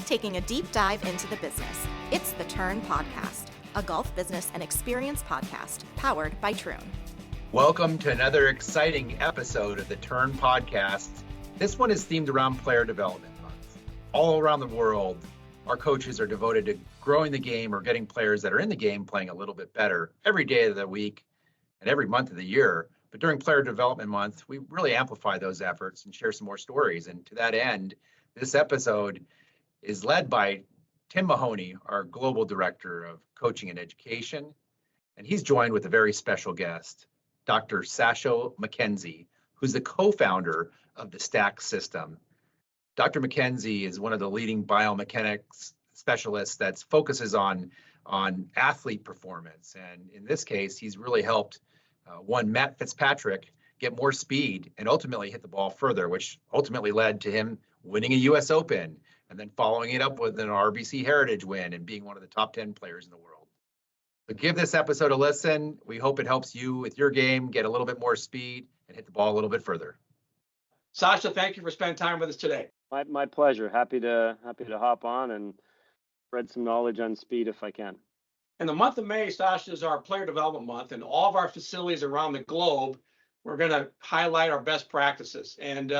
taking a deep dive into the business. It's the Turn Podcast, a golf business and experience podcast powered by Troon. Welcome to another exciting episode of the Turn Podcast. This one is themed around Player Development Month. All around the world, our coaches are devoted to growing the game or getting players that are in the game playing a little bit better every day of the week and every month of the year. But during Player Development Month, we really amplify those efforts and share some more stories. And to that end, this episode is led by Tim Mahoney, our Global Director of Coaching and Education. And he's joined with a very special guest, Dr. Sasho MacKenzie, who's the co-founder of the STACK system. Dr. MacKenzie is one of the leading biomechanics specialists that focuses on athlete performance. And in this case, he's really helped one Matt Fitzpatrick get more speed and ultimately hit the ball further, which ultimately led to him winning a US Open and then following it up with an RBC Heritage win and being one of the top 10 players in the world. So give this episode a listen. We hope it helps you with your game, get a little bit more speed and hit the ball a little bit further. Sasha, thank you for spending time with us today. My pleasure. Happy to hop on and spread some knowledge on speed if I can. In the month of May, Sasha, is our Player Development Month, and all of our facilities around the globe, we're going to highlight our best practices. And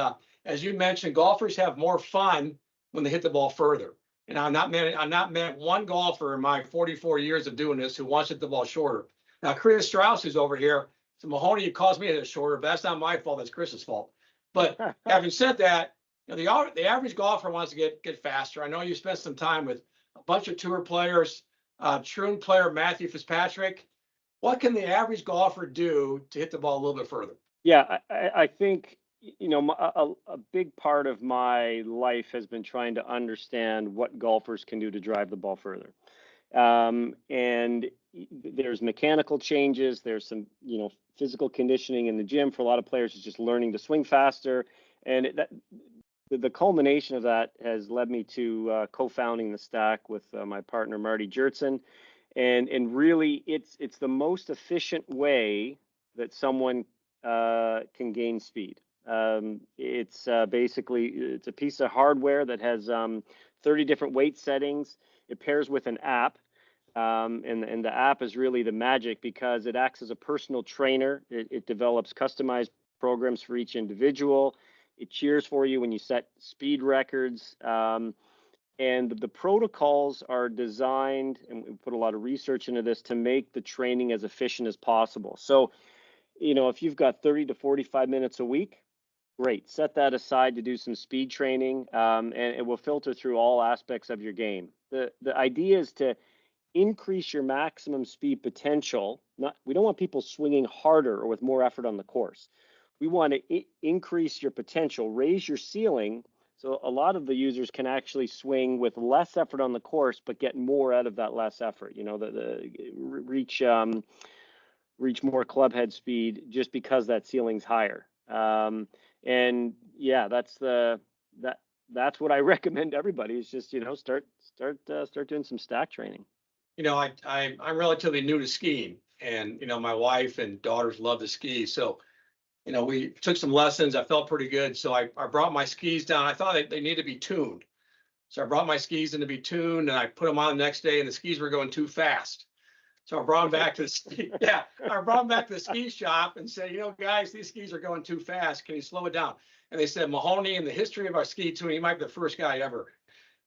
as you mentioned, golfers have more fun when they hit the ball further. And I'm not met one golfer in my 44 years of doing this who wants to hit the ball shorter. Now, Kris Strauss, who's over here, so Mahoney, you caused me to hit it shorter, but that's not my fault. That's Chris's fault. But having said that, you know, the average golfer wants to get faster. I know you spent some time with a bunch of tour players. Troon player Matthew Fitzpatrick. What can the average golfer do to hit the ball a little bit further? Yeah, I think, you know, a big part of my life has been trying to understand what golfers can do to drive the ball further. And there's mechanical changes. There's some, you know, physical conditioning in the gym. For a lot of players, it's just learning to swing faster. And the culmination of that has led me to co-founding the STACK with my partner Marty Jertson, and really it's the most efficient way that someone can gain speed. It's basically it's a piece of hardware that has 30 different weight settings. It pairs with an app, and the app is really the magic because it acts as a personal trainer. It develops customized programs for each individual. It cheers for you when you set speed records. And the protocols are designed, and we put a lot of research into this, to make the training as efficient as possible. So, you know, if you've got 30 to 45 minutes a week, great. Set that aside to do some speed training, and it will filter through all aspects of your game. The idea is to increase your maximum speed potential. We don't want people swinging harder or with more effort on the course. We want to increase your potential, raise your ceiling, so a lot of the users can actually swing with less effort on the course, but get more out of that less effort. You know, reach more club head speed just because that ceiling's higher. And yeah, that's what I recommend to everybody. Is just, you know, start doing some STACK training. You know, I'm relatively new to skiing, and you know, my wife and daughters love to ski, so. You know, we took some lessons. I felt pretty good. So I brought my skis down. I thought they needed to be tuned. So I brought my skis in to be tuned, and I put them on the next day, and the skis were going too fast. So I brought them back to the ski shop and said, you know, guys, these skis are going too fast. Can you slow it down? And they said, Mahoney, in the history of our ski tuning, you might be the first guy ever,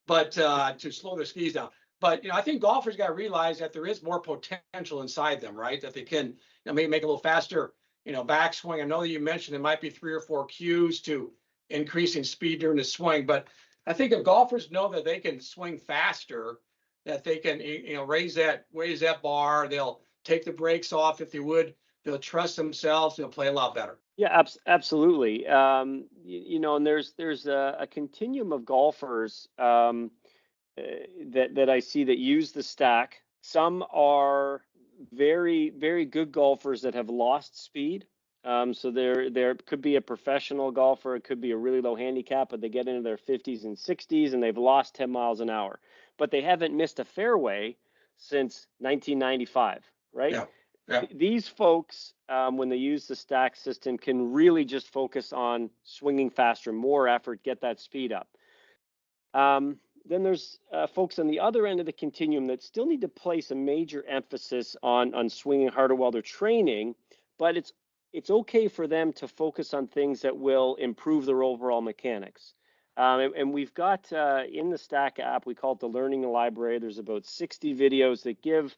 but to slow their skis down. But, you know, I think golfers got to realize that there is more potential inside them, right? That they can, you know, maybe make a little faster, you know, backswing. I know that you mentioned it might be 3 or 4 cues to increasing speed during the swing, but I think if golfers know that they can swing faster, that they can, you know, raise that bar, they'll take the brakes off if they would, they'll trust themselves, they'll play a lot better. Yeah, absolutely. You know, and there's a continuum of golfers that I see that use the STACK. Some are very, very good golfers that have lost speed. So there could be a professional golfer, it could be a really low handicap, but they get into their 50s and 60s and they've lost 10 miles an hour, but they haven't missed a fairway since 1995, right? Yeah. These folks, when they use the STACK system, can really just focus on swinging faster, more effort, get that speed up. Then there's folks on the other end of the continuum that still need to place a major emphasis on swinging harder while they're training, but it's okay for them to focus on things that will improve their overall mechanics. And we've got in the Stack app, we call it the Learning Library. There's about 60 videos that give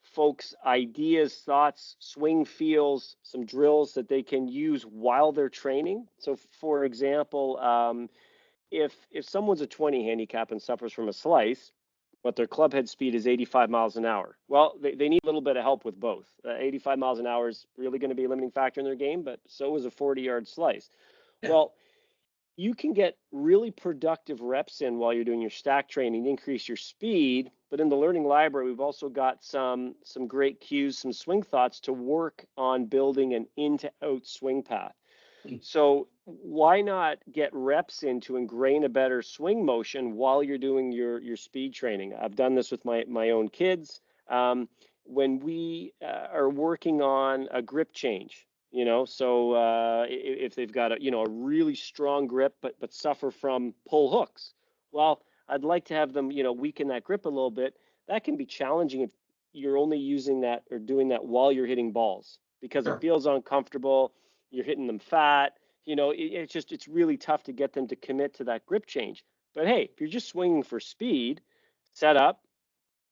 folks ideas, thoughts, swing feels, some drills that they can use while they're training. So, for example, if someone's a 20 handicap and suffers from a slice, but their club head speed is 85 miles an hour, well, they need a little bit of help with both. 85 miles an hour is really going to be a limiting factor in their game, but so is a 40-yard slice. Yeah. Well, you can get really productive reps in while you're doing your stack training, increase your speed. But in the learning library, we've also got some great cues, some swing thoughts to work on building an in to out swing path. So why not get reps in to ingrain a better swing motion while you're doing your speed training? I've done this with my own kids. When we are working on a grip change, so if they've got a really strong grip but suffer from pull hooks, well, I'd like to have them weaken that grip a little bit. That can be challenging if you're only using that or doing that while you're hitting balls, because Sure. it feels uncomfortable. You're hitting them fat. It's really tough to get them to commit to that grip change. But hey, if you're just swinging for speed, set up,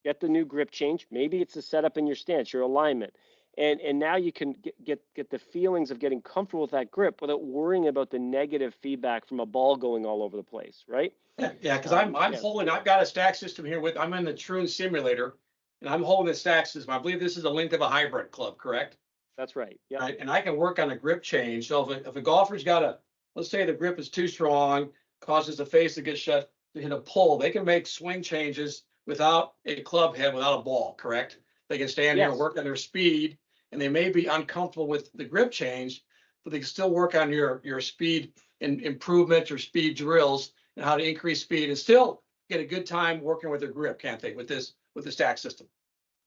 get the new grip change. Maybe it's the setup in your stance, your alignment. And now you can get the feelings of getting comfortable with that grip without worrying about the negative feedback from a ball going all over the place, right? Yeah, because I'm holding. I've got a stack system here I'm in the Troon simulator, and I'm holding the stack system. I believe this is the length of a hybrid club, correct? That's right. Yeah. Right, and I can work on a grip change. So if a golfer's got let's say the grip is too strong, causes the face to get shut to hit a pull, they can make swing changes without a club head, without a ball, correct? They can stand here and work on their speed, and they may be uncomfortable with the grip change, but they can still work on your speed and improvement, your speed drills, and how to increase speed, and still get a good time working with their grip, can't they? With the stack system.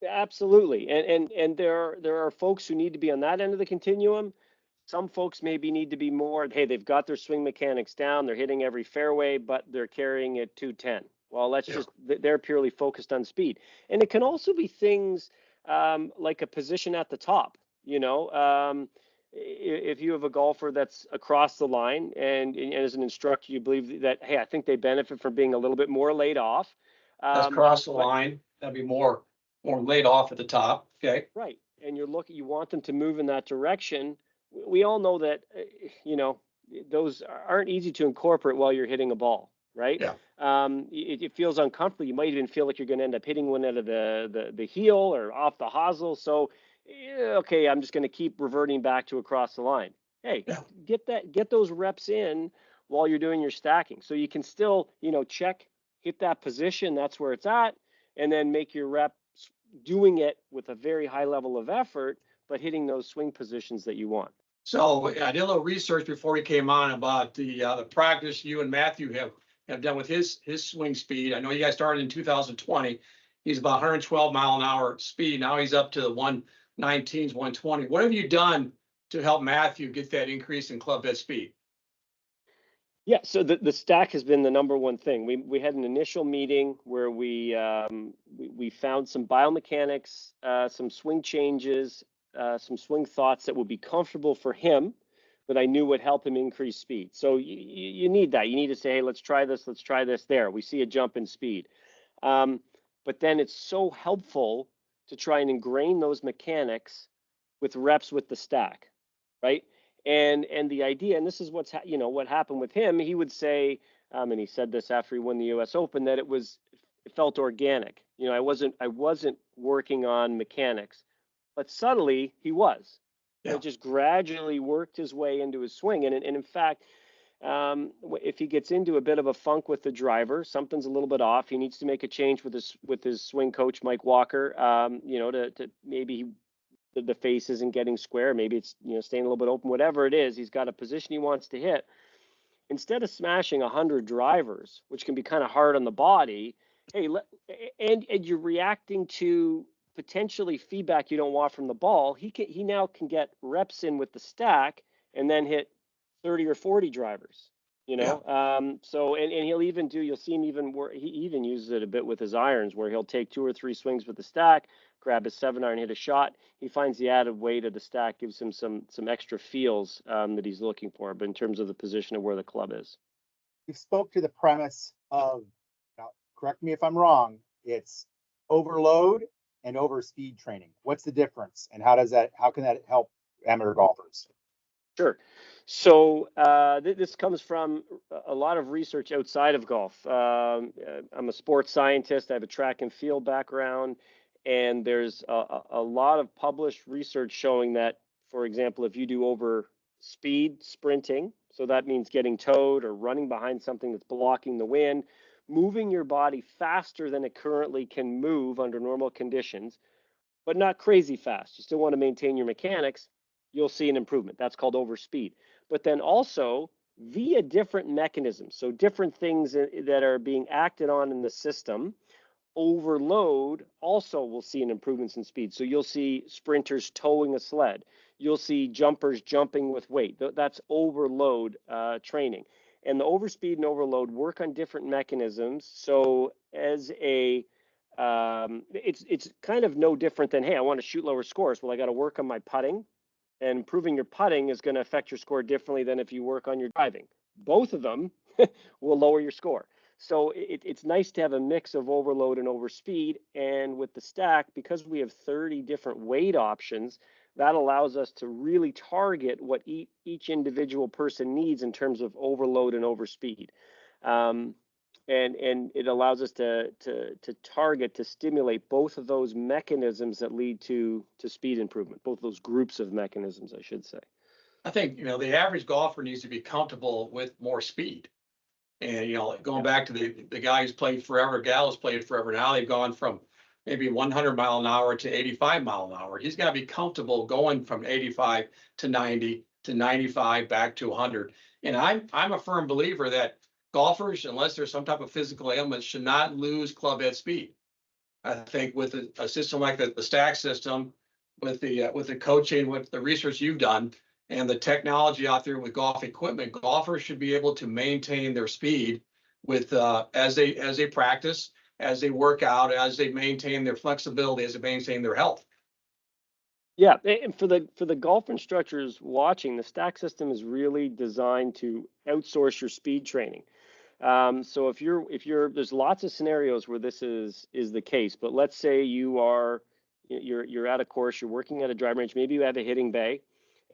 Absolutely. And there are folks who need to be on that end of the continuum. Some folks maybe need to be more, hey, they've got their swing mechanics down, they're hitting every fairway, but they're carrying it 210. Well, they're purely focused on speed. And it can also be things like a position at the top. If you have a golfer that's across the line and as an instructor, you believe that, hey, I think they benefit from being a little bit more laid off. That's cross the line. That'd be more laid off at the top. Okay. Right. And you want them to move in that direction. We all know that, those aren't easy to incorporate while you're hitting a ball, right? Yeah. It feels uncomfortable. You might even feel like you're going to end up hitting one out of the heel or off the hosel. So, okay, I'm just going to keep reverting back to across the line. Hey, get those reps in while you're doing your stacking. So you can still, hit that position. That's where it's at. And then make your reps doing it with a very high level of effort, but hitting those swing positions that you want. So I did a little research before we came on about the practice you and Matthew have done with his swing speed. I know you guys started in 2020. He's about 112 mile an hour speed. Now he's up to the 119s, 120. What have you done to help Matthew get that increase in club head speed? Yeah, so the stack has been the number one thing. We had an initial meeting where we found some biomechanics, some swing changes, some swing thoughts that would be comfortable for him, that I knew would help him increase speed. So you need that. You need to say, hey, let's try this. There, we see a jump in speed. But then it's so helpful to try and ingrain those mechanics with reps with the stack, right? And the idea, and this is what happened with him. He would say, and he said this after he won the U.S. Open, that it felt organic. I wasn't working on mechanics, but subtly he was. Yeah. It just gradually worked his way into his swing. And in fact, if he gets into a bit of a funk with the driver, something's a little bit off. He needs to make a change with his swing coach, Mike Walker. To maybe the face isn't getting square. Maybe it's staying a little bit open. Whatever it is, he's got a position he wants to hit. Instead of smashing 100 drivers, which can be kind of hard on the body, hey, and you're reacting to potentially feedback you don't want from the ball. He now can get reps in with the stack and then hit 30 or 40 drivers. You Yeah. know, so and he'll even do. You'll see him even where he even uses it a bit with his irons, where he'll take 2 or 3 swings with the stack, grab his 7 iron, hit a shot. He finds the added weight of the stack gives him some extra feels that he's looking for, but in terms of the position of where the club is. You spoke to the premise of, now, correct me if I'm wrong, it's overload and overspeed training. What's the difference, and how can that help amateur golfers? Sure. So this comes from a lot of research outside of golf. I'm a sports scientist. I have a track and field background, and there's a lot of published research showing that, for example, if you do over speed sprinting, so that means getting towed or running behind something that's blocking the wind, moving your body faster than it currently can move under normal conditions, but not crazy fast. You still want to maintain your mechanics, you'll see an improvement. That's called overspeed. But then also via different mechanisms, so different things that are being acted on in the system, overload also will see an improvements in speed. So you'll see sprinters towing a sled. You'll see jumpers jumping with weight. That's overload training. And the overspeed and overload work on different mechanisms. So as a it's kind of no different than, hey, I want to shoot lower scores. Well, I got to work on my putting, and improving your putting is going to affect your score differently than if you work on your driving. Both of them will lower your score. So it's nice to have a mix of overload and overspeed. And with the stack, because we have 30 different weight options, that allows us to really target what each individual person needs in terms of overload and overspeed. And it allows us to target, to stimulate both of those mechanisms that lead to speed improvement, both those groups of mechanisms, I should say. I think, the average golfer needs to be comfortable with more speed. And, going back to the guy who's played forever, gal who's played forever, now they've gone from maybe 100 mile an hour to 85 mile an hour. He's got to be comfortable going from 85 to 90 to 95 back to 100. And I'm a firm believer that golfers, unless there's some type of physical ailment, should not lose club head speed. I think with a system like the stack system, with the coaching, with the research you've done, and the technology out there with golf equipment, golfers should be able to maintain their speed with as they practice, as they work out, as they maintain their flexibility, as they maintain their health. Yeah, and for the golf instructors watching, the stack system is really designed to outsource your speed training. So if you're there's lots of scenarios where this is the case, but let's say you're at a course, you're working at a driving range, maybe you have a hitting bay,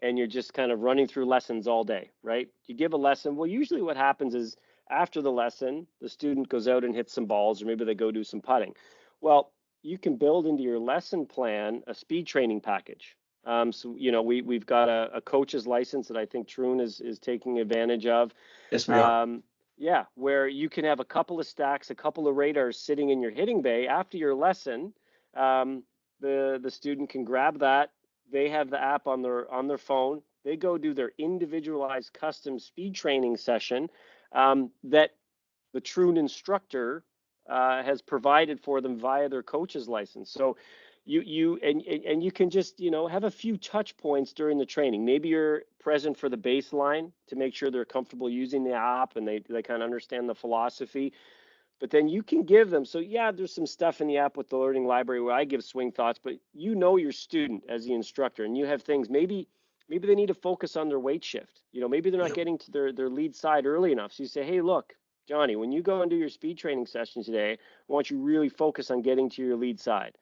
and you're just kind of running through lessons all day, right? You give a lesson. Well, usually what happens is after the lesson, the student goes out and hits some balls, or maybe they go do some putting. Well, you can build into your lesson plan a speed training package. So we've got a coach's license that I think Troon is taking advantage of. Yes, we are. Yeah, where you can have a couple of stacks, a couple of radars sitting in your hitting bay after your lesson. The student can grab that. They have the app on their phone. They go do their individualized custom speed training session that the Troon instructor has provided for them via their coach's license. So you can just have a few touch points during the training. Maybe you're present for the baseline to make sure they're comfortable using the app and they kind of understand the philosophy. But then you can give them, so yeah, there's some stuff in the app with the learning library where I give swing thoughts, but your student as the instructor, and you have things, maybe they need to focus on their weight shift. Maybe they're not getting to their lead side early enough. So you say, hey, look, Johnny, when you go and do your speed training session today, I want you really focus on getting to your lead side.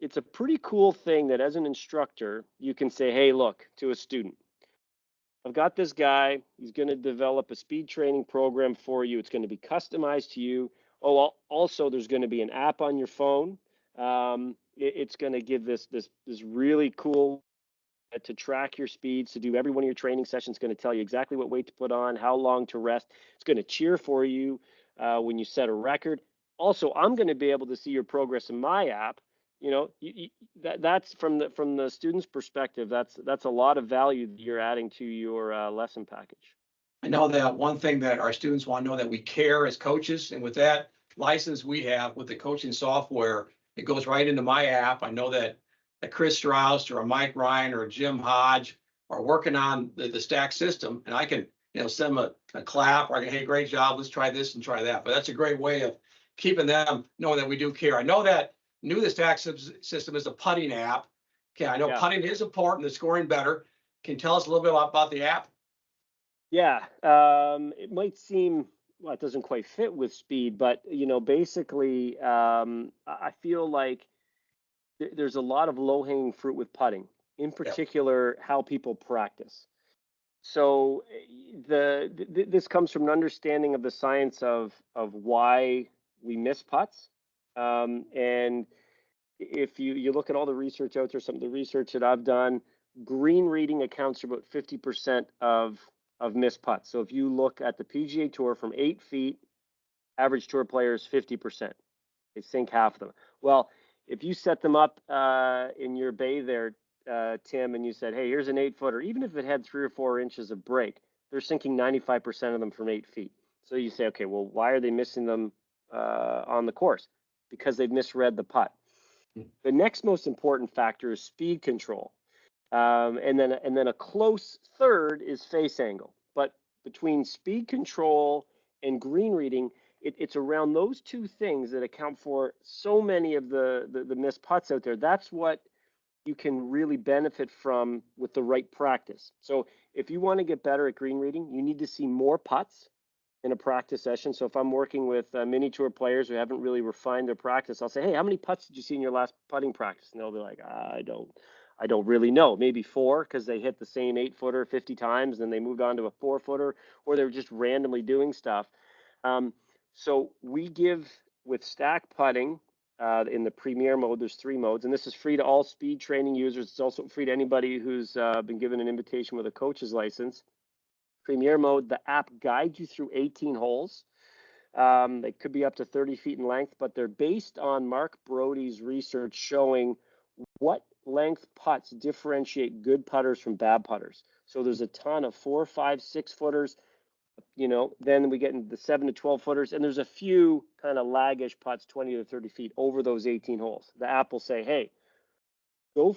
It's a pretty cool thing that as an instructor, you can say, hey, look, to a student, I've got this guy, he's going to develop a speed training program for you. It's going to be customized to you. Oh, also there's going to be an app on your phone. It's going to give this really cool to track your speeds, to do every one of your training sessions. It's going to tell you exactly what weight to put on, how long to rest. It's going to cheer for you when you set a record. Also, I'm going to be able to see your progress in my app. That's from the student's perspective. That's a lot of value that you're adding to your lesson package. I know that one thing that our students want to know, that we care as coaches, and with that license we have with the coaching software, it goes right into my app. I know that a Kris Strauss or a Mike Ryan or a Jim Hodge are working on the stack system, and I can, send them a clap, or I can, hey, great job, let's try this and try that. But that's a great way of keeping them knowing that we do care. I know that the stack system is a putting app. Okay, I know putting is important, the scoring better. Can you tell us a little bit about the app? Yeah, it might seem, well, it doesn't quite fit with speed, but basically, I feel like there's a lot of low-hanging fruit with putting, in particular, how people practice. So this comes from an understanding of the science of why we miss putts, and if you look at all the research out there, some of the research that I've done, green reading accounts for about 50% of missed putts. So if you look at the PGA Tour from 8 feet, average tour players 50%. They sink half of them. Well, if you set them up in your bay there, Tim, and you said, hey, here's an 8-footer, even if it had 3 or 4 inches of break, they're sinking 95% of them from 8 feet. So you say, okay, well, why are they missing them on the course? Because they've misread the putt. The next most important factor is speed control. And then a close third is face angle. But between speed control and green reading, it's around those two things that account for so many of the missed putts out there. That's what you can really benefit from with the right practice. So if you want to get better at green reading, you need to see more putts in a practice session. So if I'm working with mini tour players who haven't really refined their practice, I'll say, hey, how many putts did you see in your last putting practice? And they'll be like, I don't really know. Maybe 4, because they hit the same 8-footer 50 times, and they moved on to a 4-footer, or they were just randomly doing stuff. So we give, with stack putting, in the Premier mode, there's 3 modes, and this is free to all speed training users. It's also free to anybody who's been given an invitation with a coach's license. Premier mode, the app guides you through 18 holes. They could be up to 30 feet in length, but they're based on Mark Brody's research showing what length putts differentiate good putters from bad putters. So there's a ton of 4, 5, 6-footers. Then we get into the 7 to 12 footers, and there's a few kind of laggish putts, 20 to 30 feet over those 18 holes. The app will say, hey, go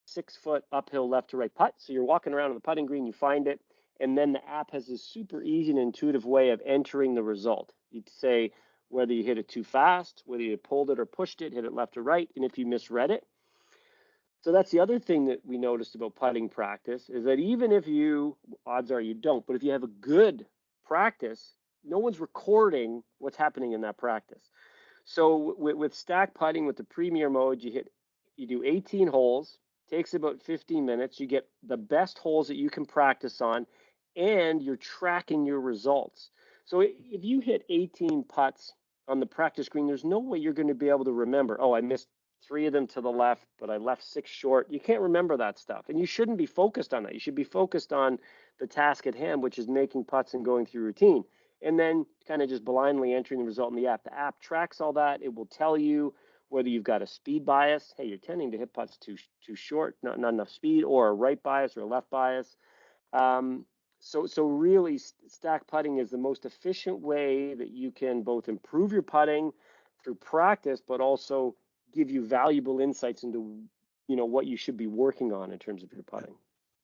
6-foot uphill left to right putt. So you're walking around on the putting green, you find it, and then the app has this super easy and intuitive way of entering the result. You'd say whether you hit it too fast, whether you pulled it or pushed it, hit it left or right, and if you misread it. So that's the other thing that we noticed about putting practice, is that even if odds are you don't, but if you have a good practice, no one's recording what's happening in that practice. So with stack putting, with the Premier mode, you do 18 holes, takes about 15 minutes. You get the best holes that you can practice on, and you're tracking your results. So if you hit 18 putts on the practice green, there's no way you're going to be able to remember, oh, I missed 3 of them to the left, but I left 6 short. You can't remember that stuff, and you shouldn't be focused on that. You should be focused on the task at hand, which is making putts and going through routine, and then kind of just blindly entering the result in the app. The app tracks all that. It will tell you whether you've got a speed bias. Hey, you're tending to hit putts too short, not enough speed, or a right bias or a left bias. So really, stack putting is the most efficient way that you can both improve your putting through practice, but also give you valuable insights into what you should be working on in terms of your putting.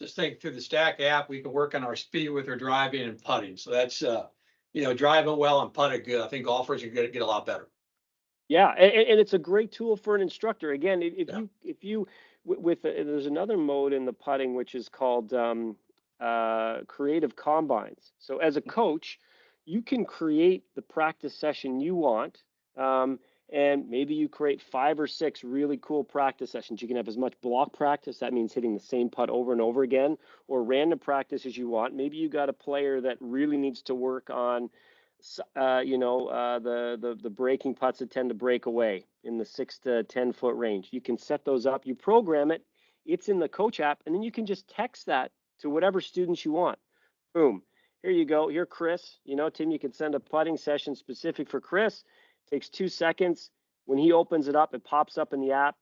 Just think, through the Stack app, we can work on our speed with our driving and putting. So that's driving well and putting good. I think golfers are going to get a lot better. Yeah, and it's a great tool for an instructor. Again, if you there's another mode in the putting which is called creative combines. So as a coach, you can create the practice session you want. And maybe you create 5 or 6 really cool practice sessions. You can have as much block practice, that means hitting the same putt over and over again, or random practice as you want. Maybe you got a player that really needs to work on, the breaking putts that tend to break away in the 6 to 10 foot range. You can set those up, you program it, it's in the coach app, and then you can just text that to whatever students you want. Boom, here you go. Here, Kris, Tim, you can send a putting session specific for Kris. Takes 2 seconds. When he opens it up, it pops up in the app.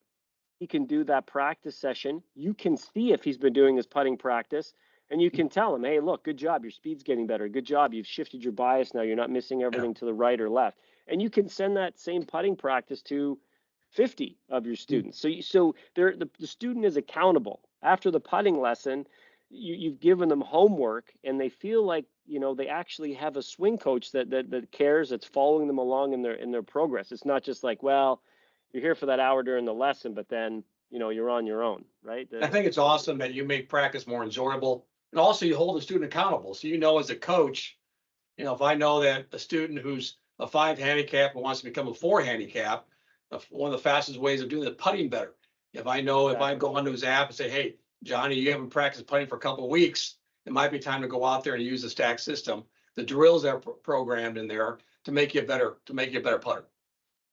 He can do that practice session. You can see if he's been doing his putting practice, and you can tell him, hey, look, good job. Your speed's getting better. Good job. You've shifted your bias now. You're not missing everything to the right or left. And you can send that same putting practice to 50 of your students. So the student is accountable. After the putting lesson, you've given them homework and they feel like, they actually have a swing coach that cares, that's following them along in their progress. It's not just like, well, you're here for that hour during the lesson, but then, you're on your own, right? I think it's awesome that you make practice more enjoyable, and also you hold the student accountable. So as a coach, if I know that a student who's a 5 handicap and wants to become a 4 handicap, one of the fastest ways of doing it is putting better. If I go onto his app and say, hey, Johnny, you haven't practiced putting for a couple of weeks, it might be time to go out there and use the stack system. The drills are programmed in there to make you a better putter.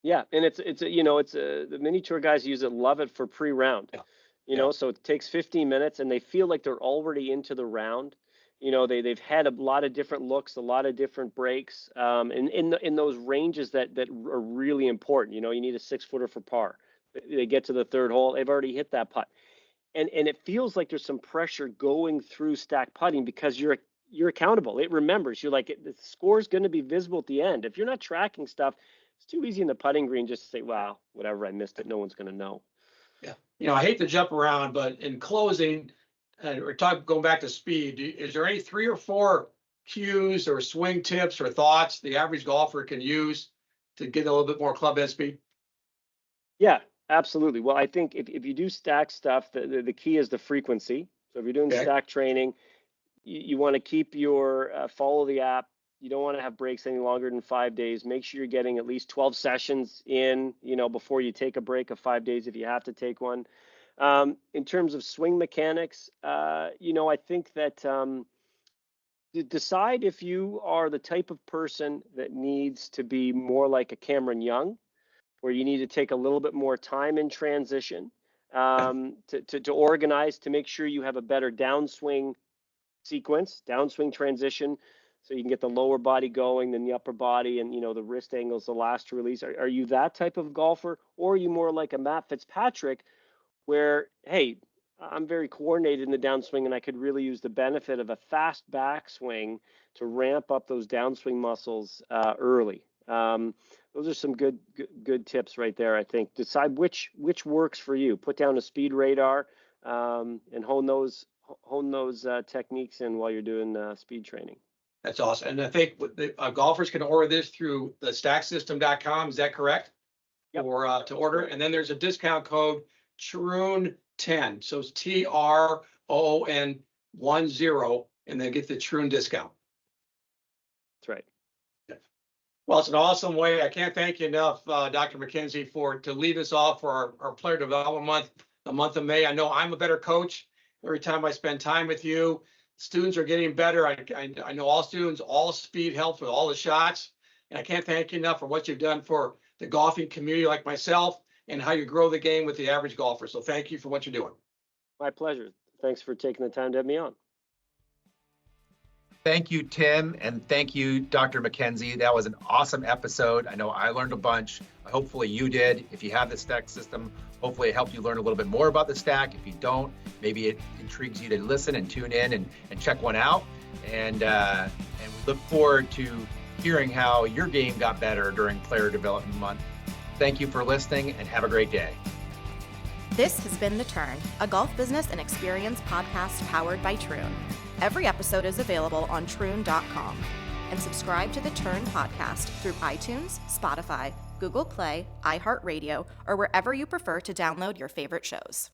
Yeah, and the mini tour guys use it, love it for pre-round. Yeah. So it takes 15 minutes and they feel like they're already into the round. They've had a lot of different looks, a lot of different breaks, in those ranges that are really important. You need a 6-footer for par. They get to the third hole, they've already hit that putt. And it feels like there's some pressure going through stack putting because you're accountable. It remembers. You're like, the score's going to be visible at the end. If you're not tracking stuff, it's too easy in the putting green just to say, wow, whatever, I missed it. No one's going to know. Yeah. I hate to jump around, but in closing, going back to speed, is there any 3 or 4 cues or swing tips or thoughts the average golfer can use to get a little bit more club head speed? Yeah, absolutely. Well, I think if you do stack stuff, the key is the frequency. So if you're doing stack training, you want to keep your follow the app. You don't want to have breaks any longer than 5 days. Make sure you're getting at least 12 sessions in, before you take a break of 5 days if you have to take one. In terms of swing mechanics, I think that decide if you are the type of person that needs to be more like a Cameron Young, where you need to take a little bit more time in transition to organize, to make sure you have a better downswing sequence, downswing transition, so you can get the lower body going, then the upper body, and the wrist angles, the last to release. Are you that type of golfer, or are you more like a Matt Fitzpatrick, where, hey, I'm very coordinated in the downswing and I could really use the benefit of a fast backswing to ramp up those downswing muscles early? Those are some good tips right there. I think decide which works for you. Put down a speed radar and hone those techniques in while you're doing speed training. That's awesome. And I think golfers can order this through the stacksystem.com. Is that correct? Yep. Or to order. And then there's a discount code Troon10. So it's TROON10, and then get the Troon discount. That's right. Well, it's an awesome way. I can't thank you enough, Dr. MacKenzie, to lead us off for our player development month, the month of May. I know I'm a better coach every time I spend time with you. Students are getting better. I know all students, all speed helps with all the shots. And I can't thank you enough for what you've done for the golfing community like myself and how you grow the game with the average golfer. So thank you for what you're doing. My pleasure. Thanks for taking the time to have me on. Thank you, Tim, and thank you, Dr. MacKenzie. That was an awesome episode. I know I learned a bunch. Hopefully you did. If you have the stack system, hopefully it helped you learn a little bit more about the stack. If you don't, maybe it intrigues you to listen and tune in and check one out. And we look forward to hearing how your game got better during Player Development Month. Thank you for listening and have a great day. This has been The Turn, a golf business and experience podcast powered by Troon. Every episode is available on Troon.com. And subscribe to The Turn podcast through iTunes, Spotify, Google Play, iHeartRadio, or wherever you prefer to download your favorite shows.